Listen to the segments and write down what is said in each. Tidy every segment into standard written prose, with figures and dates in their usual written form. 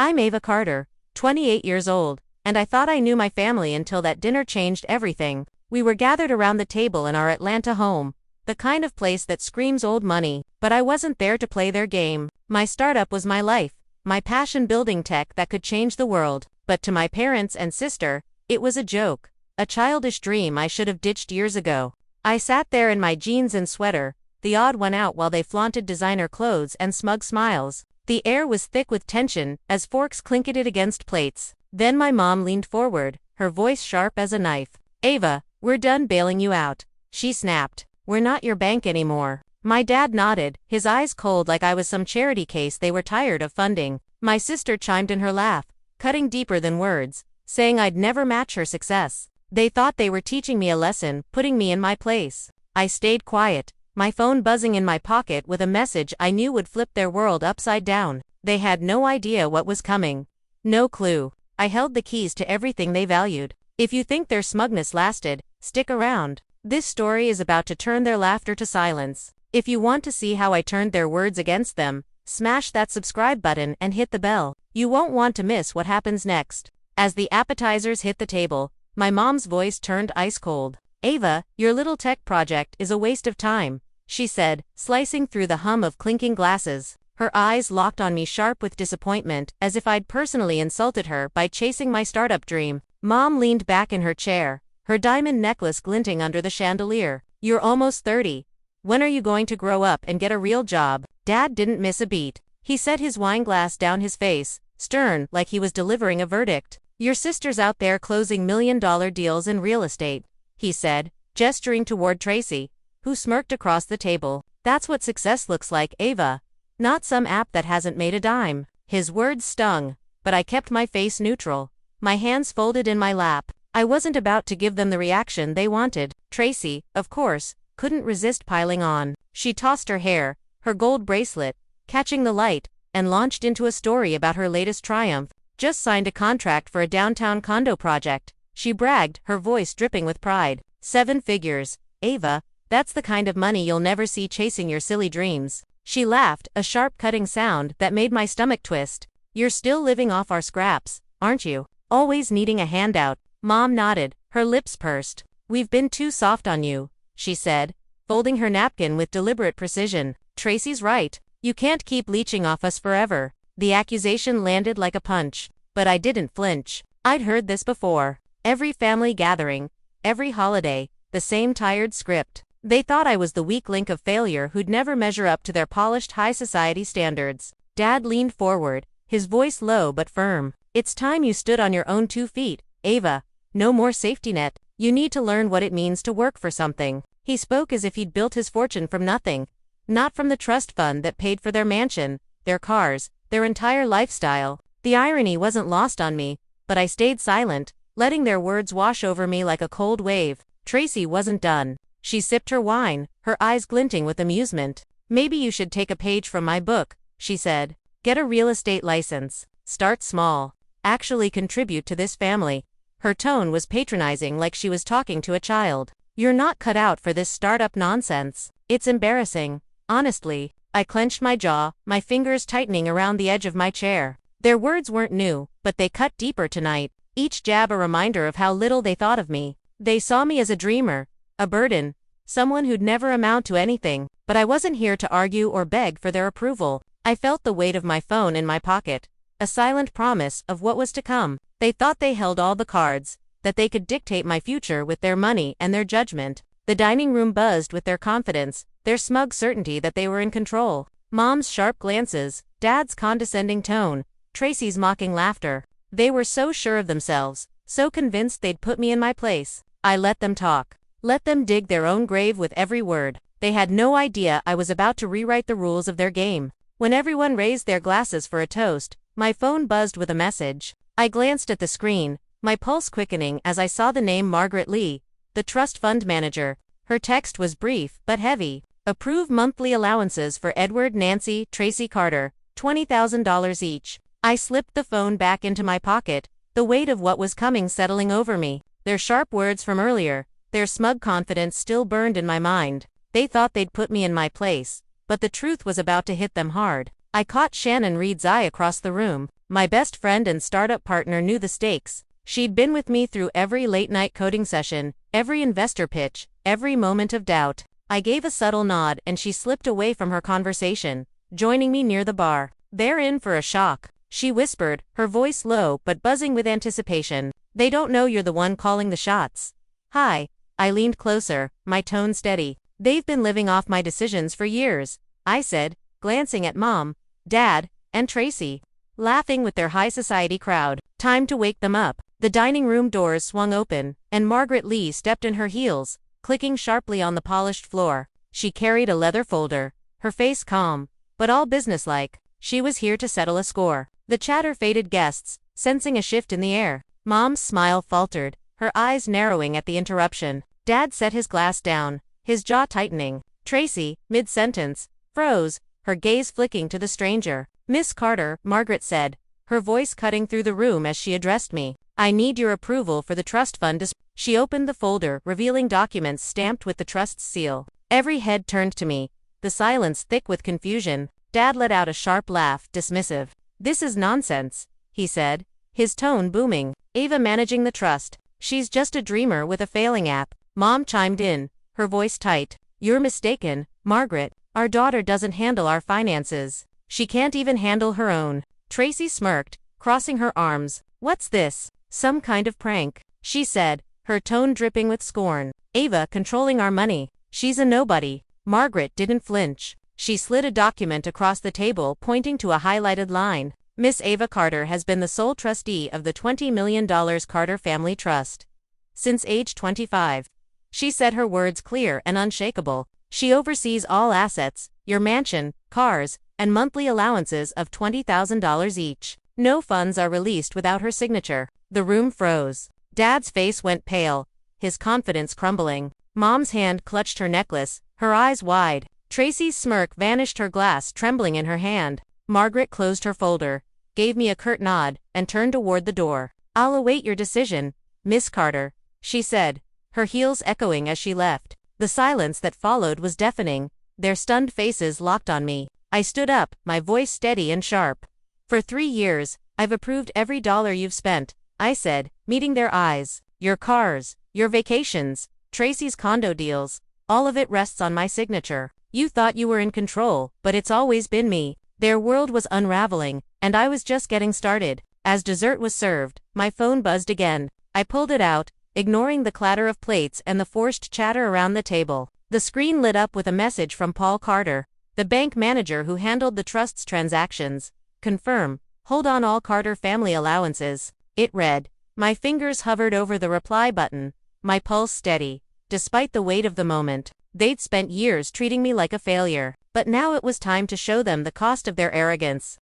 I'm Ava Carter, 28 years old, and I thought I knew my family until that dinner changed everything. We were gathered around the table in our Atlanta home, the kind of place that screams old money, but I wasn't there to play their game. My startup was my life, my passion building tech that could change the world, but to my parents and sister, it was a joke, a childish dream I should have ditched years ago. I sat there in my jeans and sweater, the odd one out while they flaunted designer clothes and smug smiles. The air was thick with tension as forks clinketed against plates. Then my mom leaned forward, her voice sharp as a knife. "Ava, we're done bailing you out," she snapped. "We're not your bank anymore." My dad nodded, his eyes cold like I was some charity case they were tired of funding. My sister chimed in her laugh, cutting deeper than words, saying I'd never match her success. They thought they were teaching me a lesson, putting me in my place. I stayed quiet, my phone buzzing in my pocket with a message I knew would flip their world upside down. They had no idea what was coming. No clue. I held the keys to everything they valued. If you think their smugness lasted, stick around. This story is about to turn their laughter to silence. If you want to see how I turned their words against them, smash that subscribe button and hit the bell. You won't want to miss what happens next. As the appetizers hit the table, my mom's voice turned ice cold. "Ava, your little tech project is a waste of time," she said, slicing through the hum of clinking glasses. Her eyes locked on me sharp with disappointment, as if I'd personally insulted her by chasing my startup dream. Mom leaned back in her chair, her diamond necklace glinting under the chandelier. "You're almost 30. When are you going to grow up and get a real job?" Dad didn't miss a beat. He set his wineglass down his face, stern like he was delivering a verdict. "Your sister's out there closing million-dollar deals in real estate," he said, gesturing toward Tracy, who smirked across the table. "That's what success looks like, Ava. Not some app that hasn't made a dime." His words stung, but I kept my face neutral, my hands folded in my lap. I wasn't about to give them the reaction they wanted. Tracy, of course, couldn't resist piling on. She tossed her hair, her gold bracelet, catching the light, and launched into a story about her latest triumph. "Just signed a contract for a downtown condo project," she bragged, her voice dripping with pride. "7 figures, Ava, that's the kind of money you'll never see chasing your silly dreams." She laughed, a sharp cutting sound that made my stomach twist. "You're still living off our scraps, aren't you? Always needing a handout." Mom nodded, her lips pursed. "We've been too soft on you," she said, folding her napkin with deliberate precision. "Tracy's right. You can't keep leeching off us forever." The accusation landed like a punch, but I didn't flinch. I'd heard this before. Every family gathering, every holiday, the same tired script. They thought I was the weak link of failure who'd never measure up to their polished high society standards. Dad leaned forward, his voice low but firm. "It's time you stood on your own 2 feet, Ava. No more safety net. You need to learn what it means to work for something." He spoke as if he'd built his fortune from nothing. Not from the trust fund that paid for their mansion, their cars, their entire lifestyle. The irony wasn't lost on me, but I stayed silent, letting their words wash over me like a cold wave. Tracy wasn't done. She sipped her wine, her eyes glinting with amusement. "Maybe you should take a page from my book," she said. "Get a real estate license. Start small. Actually contribute to this family." Her tone was patronizing, like she was talking to a child. "You're not cut out for this startup nonsense. It's embarrassing, honestly." I clenched my jaw, my fingers tightening around the edge of my chair. Their words weren't new, but they cut deeper tonight, each jab a reminder of how little they thought of me. They saw me as a dreamer, a burden, someone who'd never amount to anything, but I wasn't here to argue or beg for their approval. I felt the weight of my phone in my pocket, a silent promise of what was to come. They thought they held all the cards, that they could dictate my future with their money and their judgment. The dining room buzzed with their confidence, their smug certainty that they were in control. Mom's sharp glances, Dad's condescending tone, Tracy's mocking laughter. They were so sure of themselves, so convinced they'd put me in my place. I let them talk. Let them dig their own grave with every word. They had no idea I was about to rewrite the rules of their game. When everyone raised their glasses for a toast, my phone buzzed with a message. I glanced at the screen, my pulse quickening as I saw the name Margaret Lee, the trust fund manager. Her text was brief but heavy. "Approve monthly allowances for Edward, Nancy, Tracy Carter, $20,000 each." I slipped the phone back into my pocket, the weight of what was coming settling over me. Their sharp words from earlier, their smug confidence still burned in my mind. They thought they'd put me in my place, but the truth was about to hit them hard. I caught Shannon Reed's eye across the room. My best friend and startup partner knew the stakes. She'd been with me through every late-night coding session, every investor pitch, every moment of doubt. I gave a subtle nod and she slipped away from her conversation, joining me near the bar. "They're in for a shock," she whispered, her voice low but buzzing with anticipation. "They don't know you're the one calling the shots." "Hi." I leaned closer, my tone steady. "They've been living off my decisions for years," I said, glancing at Mom, Dad, and Tracy, laughing with their high society crowd. Time to wake them up. The dining room doors swung open, and Margaret Lee stepped in her heels, clicking sharply on the polished floor. She carried a leather folder, her face calm, but all businesslike. She was here to settle a score. The chatter faded guests, sensing a shift in the air. Mom's smile faltered, her eyes narrowing at the interruption. Dad set his glass down, his jaw tightening. Tracy, mid-sentence, froze, her gaze flicking to the stranger. "Miss Carter," Margaret said, her voice cutting through the room as she addressed me. "I need your approval for the trust fund." She opened the folder, revealing documents stamped with the trust's seal. Every head turned to me, the silence thick with confusion. Dad let out a sharp laugh, dismissive. "This is nonsense," he said, his tone booming. "Ava managing the trust. She's just a dreamer with a failing app." Mom chimed in, her voice tight. "You're mistaken, Margaret. Our daughter doesn't handle our finances. She can't even handle her own." Tracy smirked, crossing her arms. "What's this? Some kind of prank?" she said, her tone dripping with scorn. "Ava controlling our money. She's a nobody." Margaret didn't flinch. She slid a document across the table, pointing to a highlighted line. "Miss Ava Carter has been the sole trustee of the $20 million Carter Family Trust since age 25. She said, her words clear and unshakable. "She oversees all assets, your mansion, cars, and monthly allowances of $20,000 each. No funds are released without her signature." The room froze. Dad's face went pale, his confidence crumbling. Mom's hand clutched her necklace, her eyes wide. Tracy's smirk vanished, her glass trembling in her hand. Margaret closed her folder, gave me a curt nod, and turned toward the door. "I'll await your decision, Miss Carter," she said, her heels echoing as she left. The silence that followed was deafening, their stunned faces locked on me. I stood up, my voice steady and sharp. "For 3 years, I've approved every dollar you've spent," I said, meeting their eyes. "Your cars, your vacations, Tracy's condo deals, all of it rests on my signature. You thought you were in control, but it's always been me." Their world was unraveling, and I was just getting started. As dessert was served, my phone buzzed again. I pulled it out, ignoring the clatter of plates and the forced chatter around the table. The screen lit up with a message from Paul Carter, the bank manager who handled the trust's transactions. "Confirm. Hold on all Carter family allowances," it read. My fingers hovered over the reply button, my pulse steady. Despite the weight of the moment, they'd spent years treating me like a failure, but now it was time to show them the cost of their arrogance.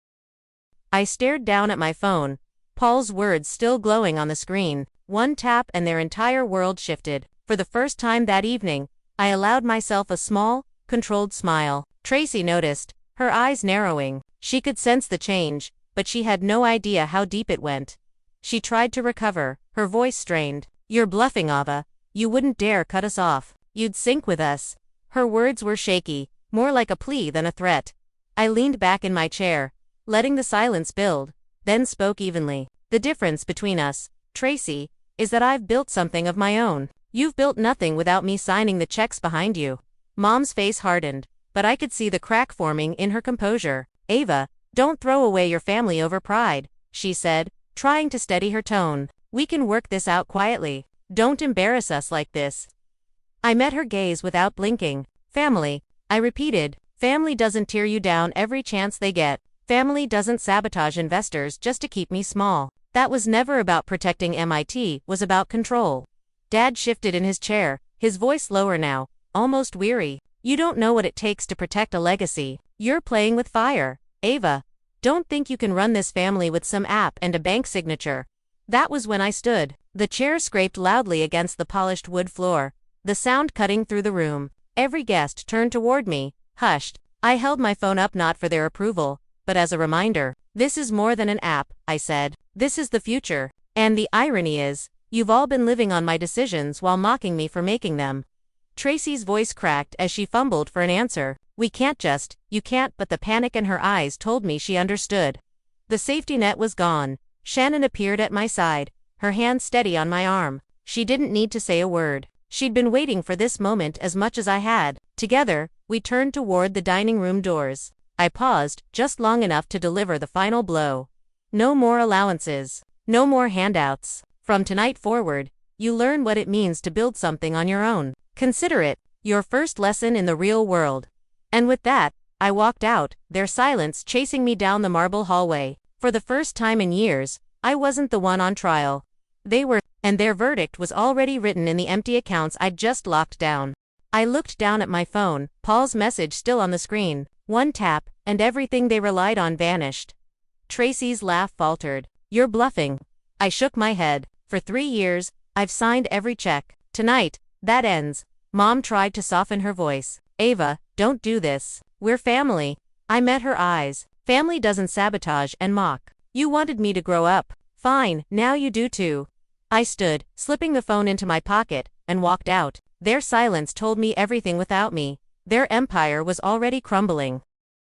I stared down at my phone, Paul's words still glowing on the screen. One tap and their entire world shifted. For the first time that evening, I allowed myself a small, controlled smile. Tracy noticed, her eyes narrowing. She could sense the change, but she had no idea how deep it went. She tried to recover, her voice strained. "You're bluffing, Ava. You wouldn't dare cut us off. You'd sink with us." Her words were shaky, more like a plea than a threat. I leaned back in my chair, letting the silence build, then spoke evenly. "The difference between us, Tracy, is that I've built something of my own. You've built nothing without me signing the checks behind you." Mom's face hardened, but I could see the crack forming in her composure. "Ava, don't throw away your family over pride," she said, trying to steady her tone. "We can work this out quietly. Don't embarrass us like this." I met her gaze without blinking. "Family," I repeated. "Family doesn't tear you down every chance they get. Family doesn't sabotage investors just to keep me small. That was never about protecting MIT, was about control." Dad shifted in his chair, his voice lower now, almost weary. "You don't know what it takes to protect a legacy. You're playing with fire, Ava. Don't think you can run this family with some app and a bank signature." That was when I stood. The chair scraped loudly against the polished wood floor, the sound cutting through the room. Every guest turned toward me, hushed. I held my phone up not for their approval, but as a reminder. "This is more than an app," I said. "This is the future. And the irony is, you've all been living on my decisions while mocking me for making them." Tracy's voice cracked as she fumbled for an answer. "We can't just, you can't," but the panic in her eyes told me she understood. The safety net was gone. Shannon appeared at my side, her hand steady on my arm. She didn't need to say a word. She'd been waiting for this moment as much as I had. Together, we turned toward the dining room doors. I paused, just long enough to deliver the final blow. No more allowances. No more handouts. From tonight forward, you learn what it means to build something on your own. Consider it your first lesson in the real world. And with that, I walked out, their silence chasing me down the marble hallway. For the first time in years, I wasn't the one on trial. They were, and their verdict was already written in the empty accounts I'd just locked down. I looked down at my phone, Paul's message still on the screen. One tap, and everything they relied on vanished. Tracy's laugh faltered. You're bluffing. I shook my head. For 3 years, I've signed every check. Tonight, that ends. Mom tried to soften her voice. Ava, don't do this. We're family. I met her eyes. Family doesn't sabotage and mock. You wanted me to grow up. Fine, now you do too. I stood, slipping the phone into my pocket, and walked out. Their silence told me everything without me. Their empire was already crumbling.